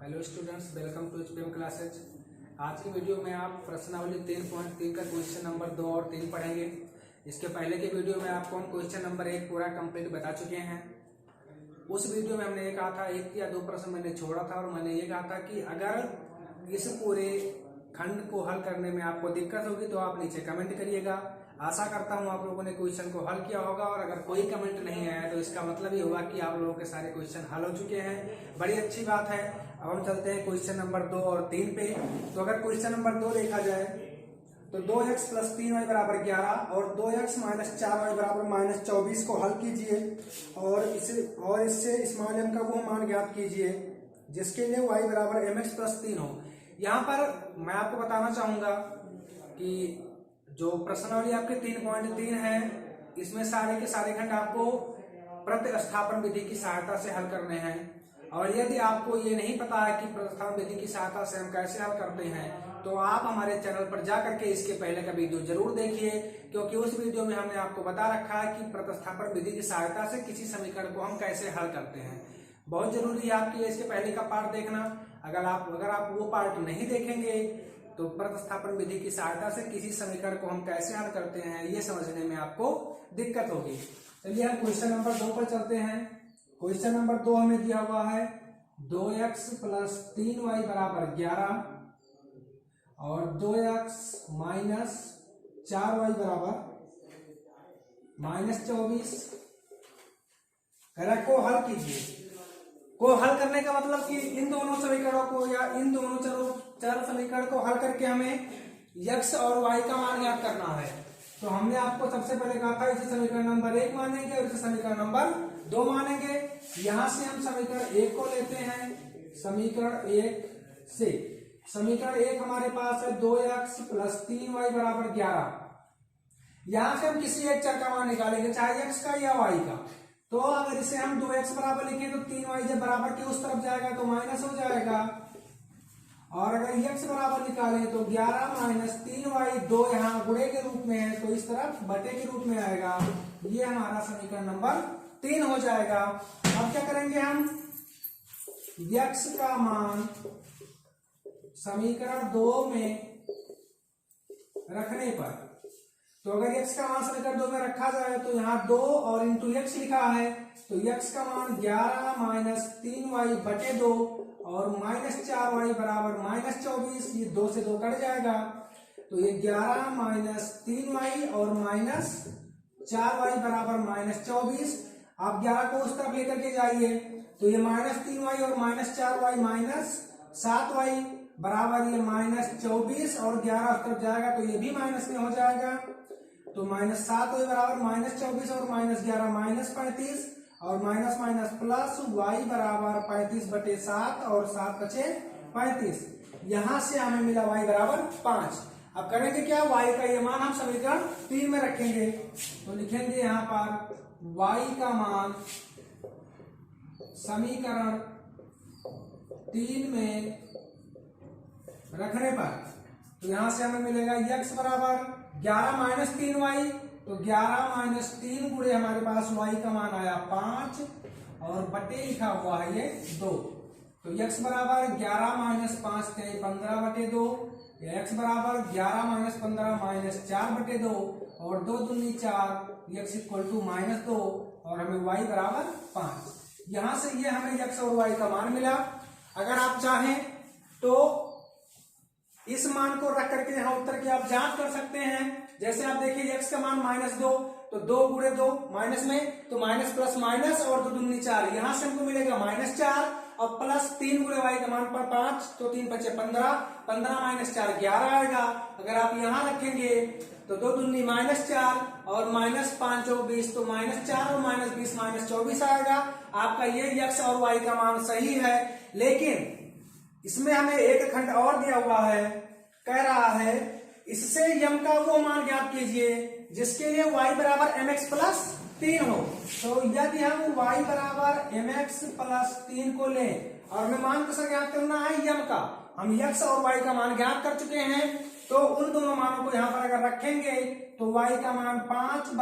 Hello students, welcome to HPM classes. आज की video में आप प्रश्नावली 3.3 का क्वेश्चन नंबर 2 और 3 पढ़ेंगे। इसके पहले के वीडियो में आपको हम क्वेश्चन नंबर 1 पूरा कंप्लीट बता चुके हैं। उस वीडियो में हमने ये कहा था, 1 या 2 प्रश्न मैंने छोड़ा था और मैंने ये कहा था कि अगर इस पूरे खंड को हल करने में आपको दिक्कत होगी तो आप नीचे कमेंट करिएगा। आशा करता हूं आप लोगों ने क्वेश्चन को हल किया होगा, और अगर कोई कमेंट नहीं आया तो इसका मतलब ये होगा कि आप लोगों के सारे क्वेश्चन हल हो चुके हैं। बड़ी अच्छी बात है। अब हम चलते हैं क्वेश्चन नंबर 2 और 3 पे। तो अगर क्वेश्चन नंबर 2 देखा जाए तो 2x + 3y = 11 और 2x - 4y = -24 को हल कीजिए और इससे स्मॉल m का वो मान ज्ञात कीजिए जिसके लिए y = mx + 3 हो। यहाँ पर मैं आपको बताना चाहूंगा कि जो प्रश्नावली आपके 3.3 है, इसमें सारे के सारे खंड आपको प्रतिस्थापन विधि की सहायता से हल करने हैं। और यदि आपको ये नहीं पता है कि प्रतिस्थापन विधि की सहायता से हम कैसे हल करते हैं, तो आप हमारे चैनल पर जा करके इसके पहले का वीडियो जरूर देखिए, क्योंकि उस वीडियो में हमने आपको बता रखा है कि प्रतिस्थापन विधि की सहायता से किसी समीकरण को हम कैसे हल करते हैं। बहुत जरूरी है आपके लिए इसके पहले का पार्ट देखना। अगर आप वो पार्ट नहीं देखेंगे तो प्रतिस्थापन विधि की सहायता से किसी समीकरण को हम कैसे हल करते हैं ये समझने में आपको दिक्कत होगी। चलिए हम क्वेश्चन नंबर 2 पर चलते हैं। क्वेश्चन नंबर 2 हमें दिया हुआ है 2x + 3y = 11 और 2x - 4y = -24 को हल कीजिए। को हल करने का मतलब कि इन दोनों समीकरणों को या इन दोनों चर समीकरण को हल करके हमें x और y का मान ज्ञात करना है। तो हमने आपको सबसे पहले कहा था इसे समीकरण नंबर 1 मानेंगे और इसे समीकरण नंबर 2 मानेंगे। यहां से हम समीकरण 1 को लेते हैं। समीकरण 1 से समीकरण 1 हमारे पास है 2x + 3y = 11। यहां से हम किसी एक चर का मान निकालेंगे, चाहे x का या y का। तो अगर इसे हम 2x बराबर लिखें तो 3y जब बराबर के उस तरफ जाएगा तो माइनस हो जाएगा, और अगर x बराबर निकालें तो 11 - 3y 2 यहाँ गुणे के रूप में है तो इस तरफ बटे के रूप में आएगा। ये हमारा समीकरण नंबर 3 हो जाएगा। अब क्या करेंगे हम, x का मान समीकरण 2 में रखने पर, तो अगर x का मान समीकरण 2 में रखा जाए तो यहाँ 2 और इंटू x लिखा है, तो x का मान 11 - 3y बटे 2 और -4y = -24। ये 2 से 2 कट जाएगा, तो ये 11 - 3y और -4y = -24। आप 11 को उस तरफ लेकर के जाइए तो ये -3y और -4y -7y बराबर ये -24 और 11 उस तरफ जाएगा तो ये भी माइनस में हो जाएगा। तो -7y = -24 और -11 -35 और माइनस प्लस y = 35/7 और 7 बचे 35। यहां से हमें मिला y = 5। अब करेंगे क्या, y का ये मान हम समीकरण 3 में रखेंगे। तो लिखेंगे यहां पर y का मान समीकरण 3 में रखने पर, तो यहां से हमें मिलेगा x बराबर 11 - 3y, तो 11 - 3 गुणे हमारे पास y का मान आया 5 और बटे लिखा हुआ है ये 2। तो x बराबर 11 - 5 थे 15/2, x बराबर 11 - 15 -4/2 और 2 दूनी 4, x = -2 और हमें y = 5। यहां से ये हमें x और y का मान मिला। अगर आप चाहें तो इस मान को रख करके यहाँ उत्तर की आप जांच कर सकते हैं। जैसे आप देखिए x का मान -2, तो 2 गुणे 2 माइनस में, तो माइनस प्लस माइनस और 2 दूनी 4, यहां से हमको मिलेगा -4 और प्लस 3 गुणे y का मान पर 5, तो 3 बचे 15, 15 - 4 11 आएगा। अगर आप यहां रखेंगे तो 2 दूनी -4 और -5 और 20, तो -4 और -20 -24 आएगा। आपका ये x और y का मान सही है, लेकिन इसमें हमें एक खंड और दिया हुआ है, कह रहा है इससे m का वो मान ज्ञात कीजिए जिसके लिए y = mx + 3 हो। तो यदि हम y = mx + 3 को लें और हमें मान कैसे ज्ञात करना है, m का, हम x और y का मान ज्ञात कर चुके हैं, तो उन दोनों मानों को यहाँ पर अगर रखेंगे तो y का मान 5 =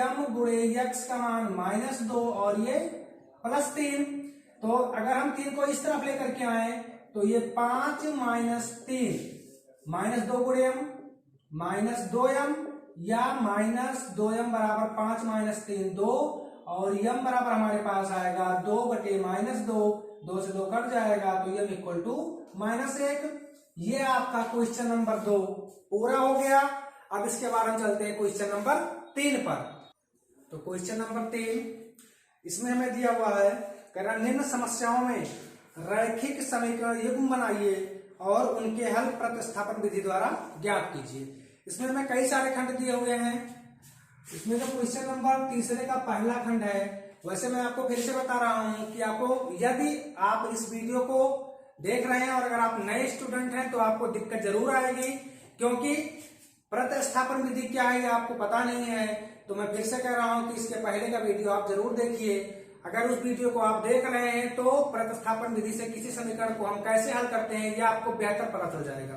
m गुणे x का मान -2 और ये +3। तो अगर हम 3 को इस तरफ लेकर के आए तो ये 5 माइनस 3 माइनस 2 गुणे m माइनस 2m या माइनस 2m बराबर 5 माइनस 3 2 और m बराबर हमारे पास आएगा 2 बटे माइनस 2, 2 से 2 कट जाएगा तो m इक्वल टू -1। ये आपका क्वेश्चन नंबर 2 पूरा हो गया। अब इसके बाद हम चलते हैं क्वेश्चन नंबर 3 पर। तो क्वेश्चन नंबर 3 इसमें हमें दिया हुआ है कह निम्न समस्याओं में रैखिक समीकरण युग्म बनाइए और उनके हल प्रतिस्थापन विधि द्वारा ज्ञात कीजिए। इसमें हमें कई सारे खंड दिए हुए हैं। इसमें जो क्वेश्चन नंबर तीसरे का पहला खंड है, वैसे मैं आपको फिर से बता रहा हूं कि आपको यदि आप इस वीडियो को देख रहे हैं और अगर आप नए स्टूडेंट हैं तो आपको दिक्कत जरूर आएगी, क्योंकि प्रतिस्थापन विधि क्या है आपको पता नहीं है। तो मैं फिर से कह रहा हूं कि इसके पहले का वीडियो आप जरूर देखिए। अगर उस वीडियो को आप देख रहे हैं तो प्रतिस्थापन विधि से किसी समीकरण को हम कैसे हल करते हैं यह आपको बेहतर पता चल जाएगा।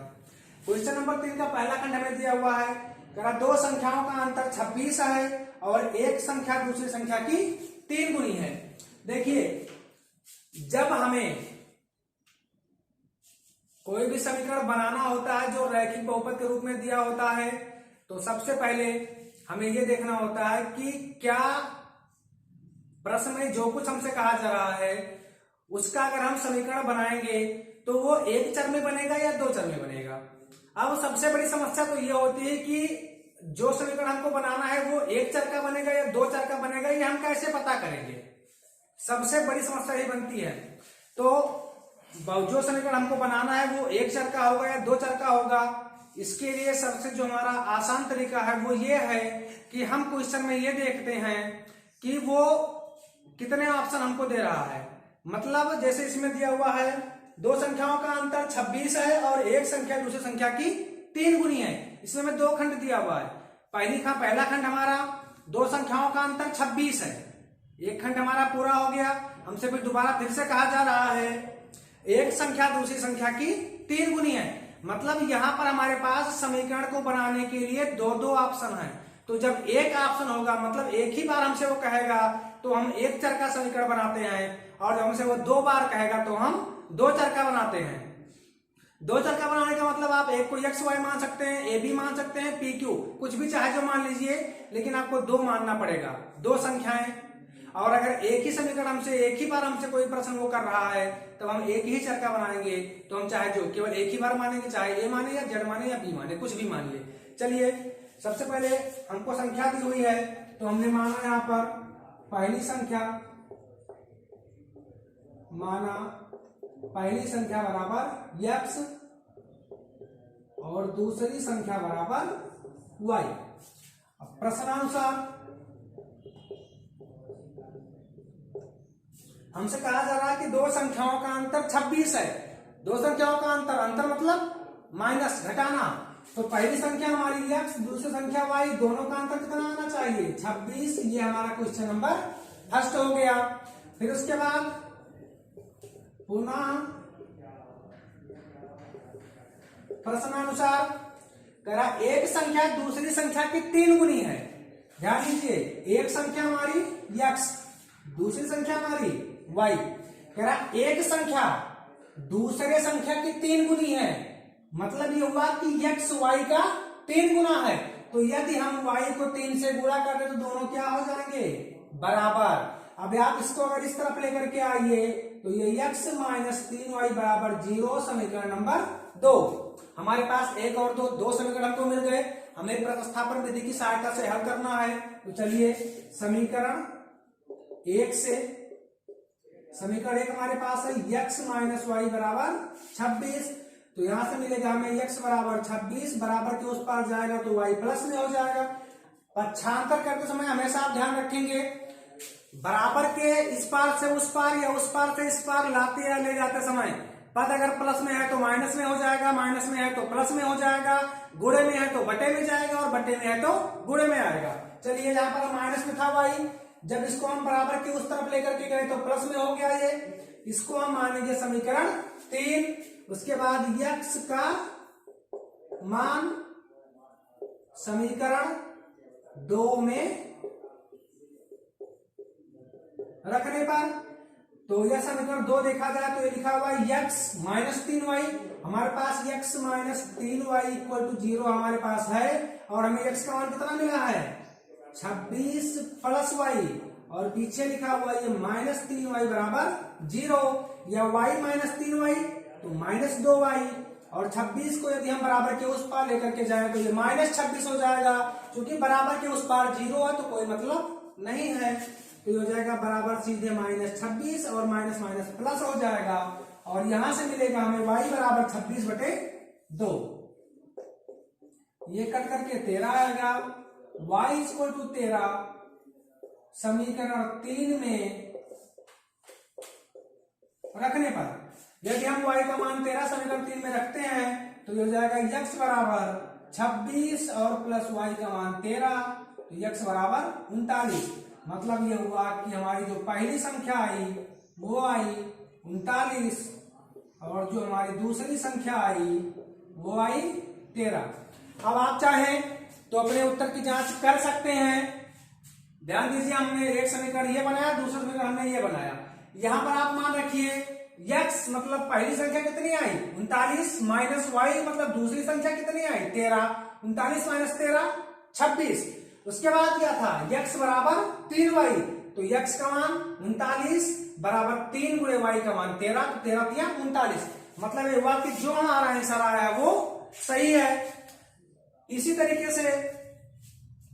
क्वेश्चन नंबर 3 का पहला खंड हमें दिया हुआ है, कह दो संख्याओं का अंतर 26 है और एक संख्या दूसरी संख्या की 3 गुनी है। देखिए, जब हमें कोई भी समीकरण बनाना होता है जो रैखिक बहुपद के रूप में दिया होता है, तो सबसे पहले हमें यह देखना होता है कि क्या प्रश्न में जो कुछ हमसे कहा जा रहा है उसका अगर हम समीकरण बनाएंगे तो वो एक चर में बनेगा या 2 चर में बनेगा। अब सबसे बड़ी समस्या तो ये होती है कि जो समीकरण हमको बनाना है वो एक चर का बनेगा या 2 चर का बनेगा, ये हम कैसे पता करेंगे। सबसे बड़ी समस्या ये बनती है। तो जो समीकरण हमको बनाना है वो एक चर का होगा या 2 चर का होगा। इसके लिए सबसे जो हमारा आसान तरीका है वो ये है कि हम क्वेश्चन में ये देखते हैं कि वो कितने ऑप्शन हमको दे रहा है। मतलब जैसे इसमें दिया हुआ है दो संख्याओं का अंतर 26 है और एक संख्या दूसरी संख्या की 3 गुनी है। इसमें हमें 2 खंड दिया हुआ है। पहला खंड हमारा दो संख्याओं का अंतर 26 है, एक खंड हमारा पूरा हो गया। हमसे फिर दोबारा फिर से कहा जा रहा है एक संख्या दूसरी संख्या की 3 गुनी है। मतलब यहां पर हमारे पास समीकरण को बनाने के लिए 2 ऑप्शन है। तो जब एक ऑप्शन होगा मतलब एक ही बार हमसे वो कहेगा तो हम एक चर का समीकरण बनाते हैं, और जब हमसे वो 2 बार कहेगा तो हम 2 चर का बनाते हैं। 2 चर का बनाने का मतलब आप एक को एक्स वाई मान सकते हैं, ए बी मान सकते हैं, पी क्यू कुछ भी चाहे जो मान लीजिए, लेकिन आपको 2 मानना पड़ेगा, 2 संख्याएं। और अगर एक ही समीकरण हमसे एक ही बार हमसे कोई प्रश्न वो कर रहा है तो हम एक ही चर का बनाएंगे। तो हम चाहे जो केवल एक ही बार मानेंगे, चाहे ए माने या जेड माने या बी माने, कुछ भी मानिए। चलिए, सबसे पहले हमको संख्या दी हुई है तो हमने माना यहाँ पर पहली संख्या बराबर x और दूसरी संख्या बराबर y। अब प्रश्नानुसार हमसे कहा जा रहा है कि दो संख्याओं का अंतर 26 है। दो संख्याओं का अंतर मतलब माइनस घटाना। तो पहली संख्या हमारी x, दूसरी संख्या y, दोनों का अंतर कितना आना चाहिए 26। ये हमारा क्वेश्चन नंबर फर्स्ट हो गया। फिर उसके बाद पुनः प्रश्नानुसार करा एक संख्या दूसरी संख्या की 3 गुनी है। ध्यान दीजिए, एक संख्या हमारी x, दूसरी संख्या हमारी y। कह रहा एक संख्या दूसरे संख्या की 3 गुनी है। मतलब ये हुआ कि x y का 3 गुना है। तो यदि हम y को 3 से गुणा कर दे तो दोनों क्या हो जाएंगे बराबर। अब आप इसको अगर इस तरफ लेकर के आइए तो ये x माइनस 3y बराबर 0 समीकरण नंबर 2। हमारे पास एक और दो समीकरण हमको मिल गए। हमें प्रतिस्थापन विधि की सहायता से हल करना है। तो चलिए, समीकरण 1 से समीकरण 1 हमारे पास है x माइनस वाई बराबर 26। तो यहां से मिलेगा हमें x बराबर 26, बराबर के उस पार जाएगा तो y प्लस में हो जाएगा। पक्षांतर करते समय हमेशा आप ध्यान रखेंगे बराबर के इस पार से उस पार या उस पार से इस पार लाते या ले जाते समय पद अगर प्लस में है तो माइनस में हो जाएगा, माइनस में है तो प्लस में हो जाएगा, गुणे में है तो बटे में जाएगा और बटे में है तो गुणे में आएगा। चलिए, जहां पर माइनस में था y, जब इसको हम बराबर के उस तरफ लेकर के गए तो प्लस में हो गया। ये इसको हम मानेंगे समीकरण 3। उसके बाद x का मान समीकरण 2 में रखने पर तो यह समीकरण 2 देखा जाए तो ये लिखा हुआ है x माइनस 3y, हमारे पास x minus 3y equal to 0 हमारे पास है, और हमें x का मान कितना मिला है 26 प्लस y, और पीछे लिखा हुआ ये माइनस 3y बराबर 0, या y माइनस 3y तो माइनस 2y, और 26 को यदि हम बराबर के उस पार लेकर के जाए तो ये माइनस 26 हो जाएगा, क्योंकि बराबर के उस पार 0 है तो कोई मतलब नहीं है, तो ये हो जाएगा बराबर सीधे माइनस 26, और माइनस माइनस प्लस हो जाएगा, और यहां से मिलेगा हमें y बराबर 26/2, ये कट करके 13 आएगा, y इक्वल टू 13 समीकरण 3 में रखने पर यदि हम y का मान 13 समीकरण 3 में रखते हैं तो ये हो जाएगा x बराबर 26 और प्लस y का मान 13, तो x बराबर 39। मतलब ये हुआ कि हमारी जो पहली संख्या आई वो आई 39, और जो हमारी दूसरी संख्या आई वो आई 13। अब आप चाहें तो अपने उत्तर की जांच कर सकते हैं। ध्यान दीजिए, हमने एक समीकरण ये बनाया, दूसरा समीकरण हमने ये बनाया। यहां पर आप मान रखिए x मतलब पहली संख्या कितनी आई 39, माइनस y मतलब दूसरी संख्या कितनी आई 13, 39 माइनस 13 26। उसके बाद क्या था x बराबर 3y, तो x का मान 39 बराबर 3 गुणे y का मान 13, तो 13 दिया 39। मतलब ये हुआ कि जो हमारा आंसर आया है वो सही है। इसी तरीके से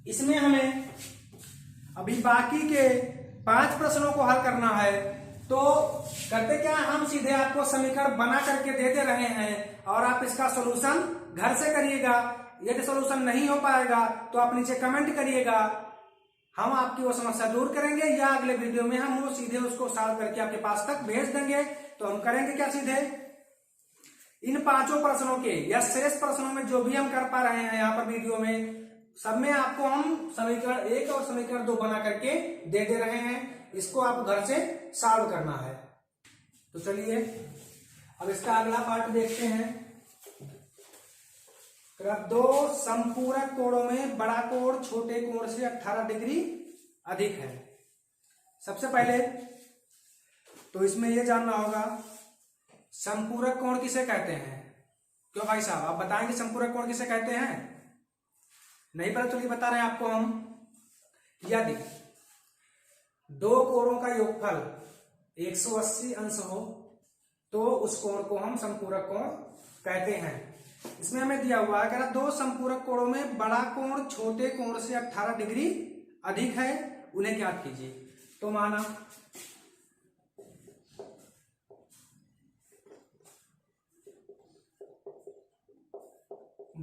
इसमें हमें अभी बाकी के 5 प्रश्नों को हल करना है। तो करते क्या, हम सीधे आपको समीकरण बना करके देते रहे हैं, और आप इसका सॉल्यूशन घर से करिएगा। यदि सॉल्यूशन नहीं हो पाएगा तो आप नीचे कमेंट करिएगा, हम आपकी वो समस्या दूर करेंगे, या अगले वीडियो में हम वो सीधे उसको सॉल्व करके आपके पास तक भेज देंगे। तो हम करेंगे क्या, सीधे इन 5 प्रश्नों के या शेष प्रश्नों में जो भी हम कर पा रहे हैं यहाँ पर वीडियो में, सब में आपको हम समीकरण 1 और समीकरण 2 बना करके दे रहे हैं। इसको आप घर से सॉल्व करना है। तो चलिए अब इसका अगला पार्ट देखते हैं। दो संपूरक कोणों में बड़ा कोण छोटे कोण से 18 डिग्री अधिक है। सबसे पहले तो इसमें यह जानना होगा संपूरक कोण किसे कहते हैं। क्यों भाई साहब, आप बताएंगे संपूरक कोण किसे कहते हैं? नहीं पता, चलिए बता रहे हैं आपको हम। यदि दो कोणों का योगफल 180 अंश हो तो उस कोण को हम संपूरक कोण कहते हैं। इसमें हमें दिया हुआ है, अगर दो संपूरक कोणों में बड़ा कोण छोटे कोण से 18 डिग्री अधिक है, उन्हें ज्ञात कीजिए। तो माना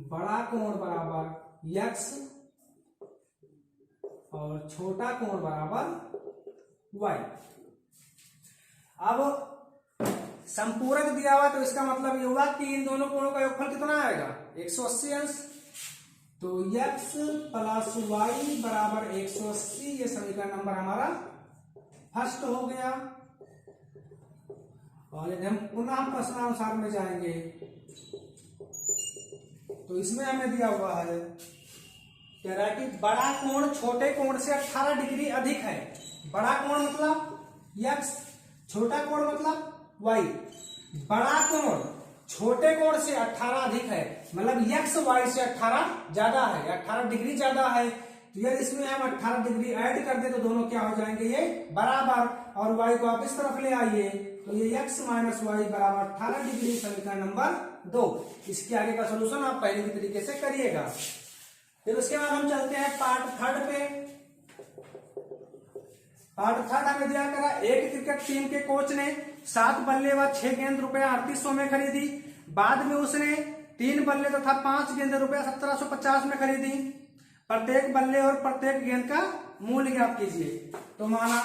बड़ा कोण बराबर x और छोटा कोण बराबर y। अब संपूरक दिया हुआ तो इसका मतलब ये हुआ कि इन दोनों कोणों का योगफल कितना आएगा 180 अंश। तो x प्लस y बराबर 180, ये समीकरण नंबर हमारा फर्स्ट हो गया। और यदि हम पुनः प्रश्नानुसार में जाएंगे तो इसमें हमें दिया हुआ है, कह रहा है कि बड़ा कोण छोटे कोण से 18 डिग्री अधिक है। बड़ा कोण मतलब x, छोटा कोण मतलब y। बड़ा कोण छोटे कोण से 18 अधिक है, मतलब x y से 18 ज्यादा है, 18 डिग्री ज्यादा है। तो यदि इसमें हम 18 डिग्री ऐड कर दे तो दोनों क्या हो जाएंगे, ये बराबर, और y को आप इस तरफ ले आइए तो ये x माइनस वाई बराबर 18 डिग्री, समीकरण नंबर 2। इसके आगे का सोल्यूशन आप पहले की तरीके से करिएगा। फिर उसके बाद हम चलते हैं पार्ट थर्ड पे। पार्ट थर्ड हमें दिया करा, एक क्रिकेट टीम के कोच ने 7 बल्ले व 6 गेंद रुपया 3800 में खरीदी। बाद में उसने 3 बल्ले तथा 5 गेंद रुपया 1750 में खरीदी। प्रत्येक बल्ले और प्रत्येक गेंद का मूल्य ज्ञात कीजिए। तो माना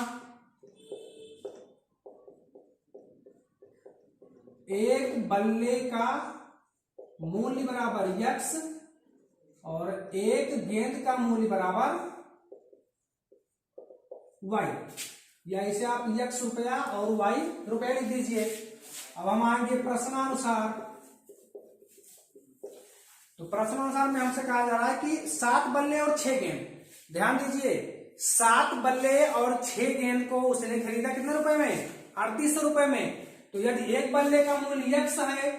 एक बल्ले का मूल्य बराबर x और एक गेंद का मूल्य बराबर y, या इसे आप x रुपया और y रुपया लिख दीजिए। अब हम आएंगे प्रश्नानुसार। तो प्रश्नानुसार में हमसे कहा जा रहा है कि 7 बल्ले और 6 गेंद। ध्यान दीजिए, 7 बल्ले और 6 गेंद को उसने खरीदा कितने रुपए में, 3800 रुपए में। तो यदि एक बल्ले का मूल्य x है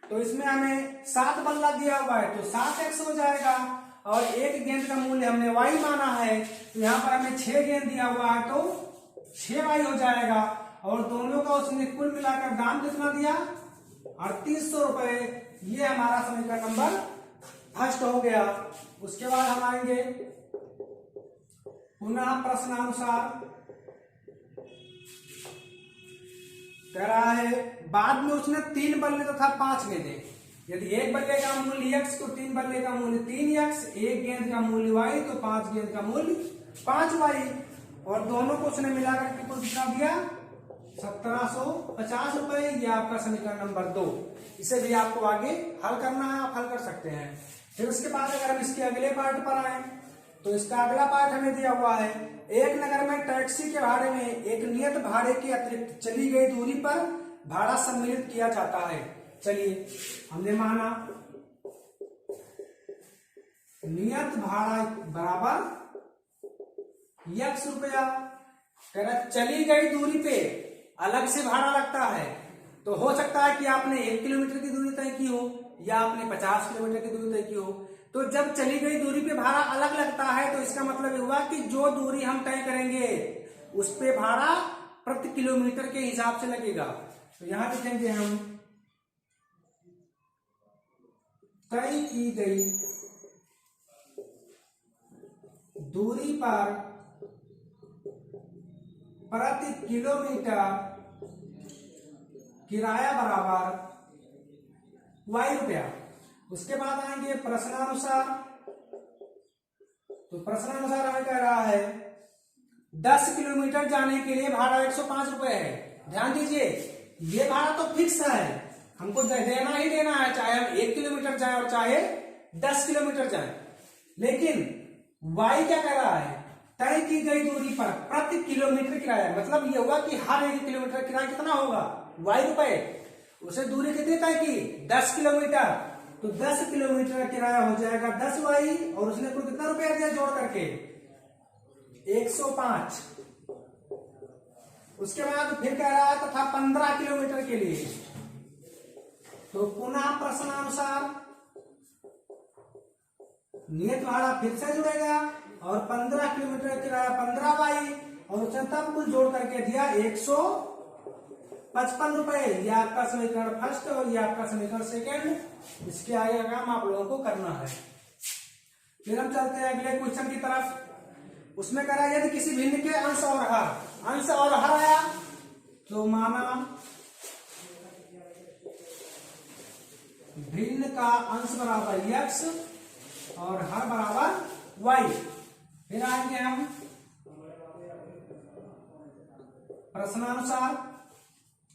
तो इसमें हमें 7 बल्ला दिया हुआ है तो 7x हो जाएगा, और एक गेंद का मूल्य हमने y माना है तो यहाँ पर हमें 6 गेंद दिया हुआ है तो 6y हो जाएगा, और दोनों का उसने कुल मिलाकर दाम कितना दिया 3800 रुपए। ये हमारा समीकरण नंबर फर्स्ट हो गया। उसके बाद हम आएंगे पुनः प्रश्नानुसार। कह रहा है बाद में उसने 3 बल्ले तथा 5 गेंदे, यदि एक बल्ले का मूल्य x तो 3 बल्ले का मूल्य 3x, एक गेंद का मूल्य y तो 5 गेंद का मूल्य 5y, और दोनों को उसने मिलाकर के कुल कितना दिया 1750 रुपए। ये आपका समीकरण नंबर 2। इसे भी आपको आगे हल करना है, आप हल कर सकते हैं। फिर उसके बाद अगर हम इसके अगले पार्ट पर आए तो इसका अगला पार्ट हमें दिया हुआ है, एक नगर में टैक्सी के भाड़े में एक नियत भाड़े के अतिरिक्त चली गई दूरी पर भाड़ा सम्मिलित किया जाता है। चलिए हमने माना नियत भाड़ा बराबर x रुपया। कह रहा चली गई दूरी पे अलग से भाड़ा लगता है, तो हो सकता है कि आपने 1 किलोमीटर की दूरी तय की हो या आपने 50 किलोमीटर की दूरी तय की हो। तो जब चली गई दूरी पे भाड़ा अलग लगता है तो इसका मतलब हुआ कि जो दूरी हम तय करेंगे उस पे भाड़ा प्रति किलोमीटर के हिसाब से लगेगा। तो यहां लिखेंगे हम तय की गई दूरी पर प्रति किलोमीटर किराया बराबर y रुपया। उसके बाद आएंगे प्रश्नानुसार। तो प्रश्नानुसार हमें कह रहा है 10 किलोमीटर जाने के लिए भाड़ा 105 रुपए है। ध्यान दीजिए ये भाड़ा तो फिक्स है, हमको देना ही देना है, चाहे हम 1 किलोमीटर जाए और चाहे 10 किलोमीटर जाए। लेकिन y क्या कह रहा है, तय की गई दूरी पर प्रति किलोमीटर किराया, मतलब ये हुआ कि हर 1 किलोमीटर किराया कितना होगा y रुपए। उसे दूरी कितनी तय की 10 किलोमीटर, तो 10 किलोमीटर का किराया हो जाएगा 10y, और उसने कुल कितना रुपया दिया जोड़ करके 105। उसके बाद फिर कह रहा है तथा 15 किलोमीटर के लिए, तो पुनः प्रश्नानुसार नियत भाड़ा फिर से जुड़ेगा और 15 किलोमीटर किराया 15y, और उसने तब कुल जोड़ करके दिया 155 रुपए। यह आपका समीकरण फर्स्ट और यह आपका समीकरण सेकेंड। इसके आगे का काम आप लोगों को करना है। फिर हम चलते हैं अगले क्वेश्चन की तरफ। उसमें कह रहा है यदि किसी भिन्न के अंश और हर आया तो माना भिन्न का अंश बराबर x और हर बराबर y। फिर आएंगे हम प्रश्नानुसार।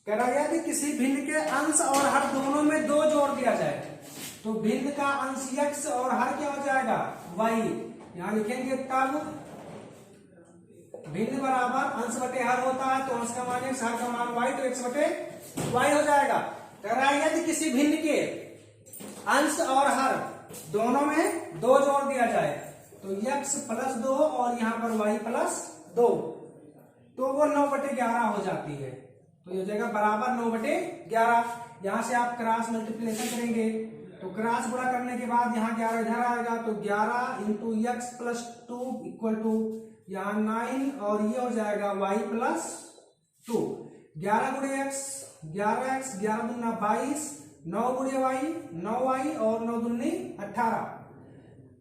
कह रहा है यदि किसी भिन्न के अंश और हर दोनों में 2 जोड़ दिया जाए तो भिन्न का अंश x और हर क्या हो जाएगा y। यहां लिखेंगे तब भिन्न बराबर अंश बटे हर होता है, तो अंश का मान x हर का मान y, तो x बटे y हो जाएगा। कह रहा है यदि किसी भिन्न के अंश और हर दोनों में 2 जोड़ दिया जाए तो x प्लस 2 और यहाँ पर y प्लस 2, तो वो 9/11 हो जाती है। तो ये हो जाएगा बराबर 9/11। यहां से आप क्रॉस मल्टीप्लिकेशन करेंगे तो क्रॉस गुणा करने के बाद यहाँ 11 इधर आएगा, तो 11 into x plus 2 equal to यहाँ 9, और ये हो जाएगा y प्लस 2। 11 गुणे x 11x, 11 दूना 22, 9 गुणे y 9y, और 9 दूनी 18।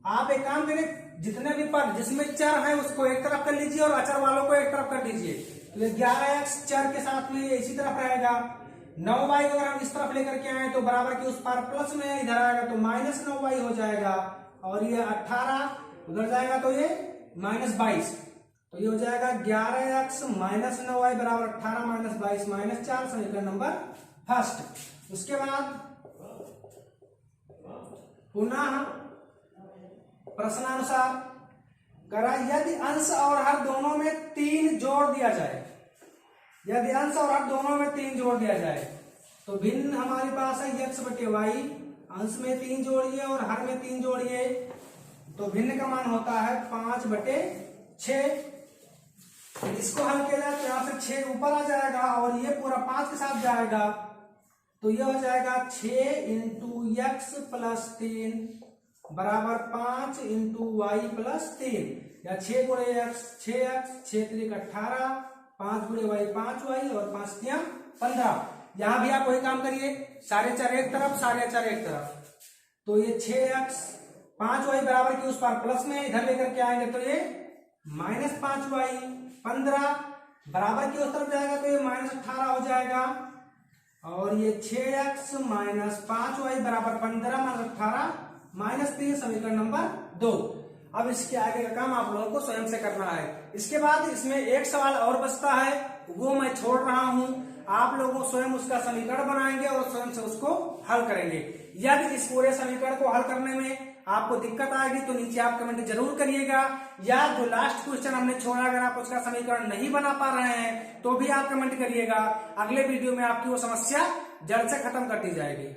आप एक काम करें, जितने भी पद जिसमें चर है उसको एक तरफ कर लीजिए और अचर वालों को एक तरफ कर दीजिए। तो ये 11x चर के साथ में ये इसी तरफ रहेगा, 9y अगर हम इस तरफ लेकर के आए तो बराबर की उस पार प्लस में इधर आएगा तो माइनस 9y हो जाएगा, और ये 18 उधर जाएगा तो ये माइनस 22, तो ये हो जाएगा 11x माइनस 9y बराबर 18 माइनस 22 माइनस 4, समीकरण नंबर फर्स्ट। उसके बाद पुनः प्रश्नानुसार करा यदि अंश और हर दोनों में 3 जोड़ दिया जाए, यदि अंश और हर दोनों में 3 जोड़ दिया जाए तो भिन्न हमारे पास है x बटे y, अंश में 3 जोड़िए और हर में 3 जोड़िए, तो भिन्न का मान होता है 5/6। इसको हल किया जाए तो यहाँ से 6 ऊपर आ जाएगा और ये पूरा 5 के साथ जाएगा, तो ये हो जाएगा 6 इंटू एक्स प्लस 3 बराबर 5 इंटू वाई प्लस 3, या 6 गुणे एक्स 6x, 6 3 18, 5 गुणे वाई 5 वाई और 5 3 15। यहां भी आप वही काम करिए, सारे चर एक तरफ सारे चर एक तरफ, तो ये 6x 5 वाई बराबर की उस पार प्लस में इधर लेकर के आएंगे तो ये माइनस 5 वाई, 15 बराबर की उस तरफ जाएगा तो ये माइनस 18 हो जाएगा, और ये 6x माइनस 5 वाई बराबर 15 माइनस 18 माइनस 3, समीकरण नंबर 2। अब इसके आगे का काम आप लोगों को स्वयं से करना है। इसके बाद इसमें एक सवाल और बचता है, वो मैं छोड़ रहा हूं, आप लोगों स्वयं उसका समीकरण बनाएंगे और स्वयं से उसको हल करेंगे। यदि इस पूरे समीकरण को हल करने में आपको दिक्कत आएगी तो नीचे आप कमेंट जरूर करिएगा, या जो लास्ट क्वेश्चन हमने छोड़ा अगर आप उसका समीकरण नहीं बना पा रहे हैं तो भी आप कमेंट करिएगा। अगले वीडियो में आपकी वो समस्या जड़ से खत्म कर दी जाएगी।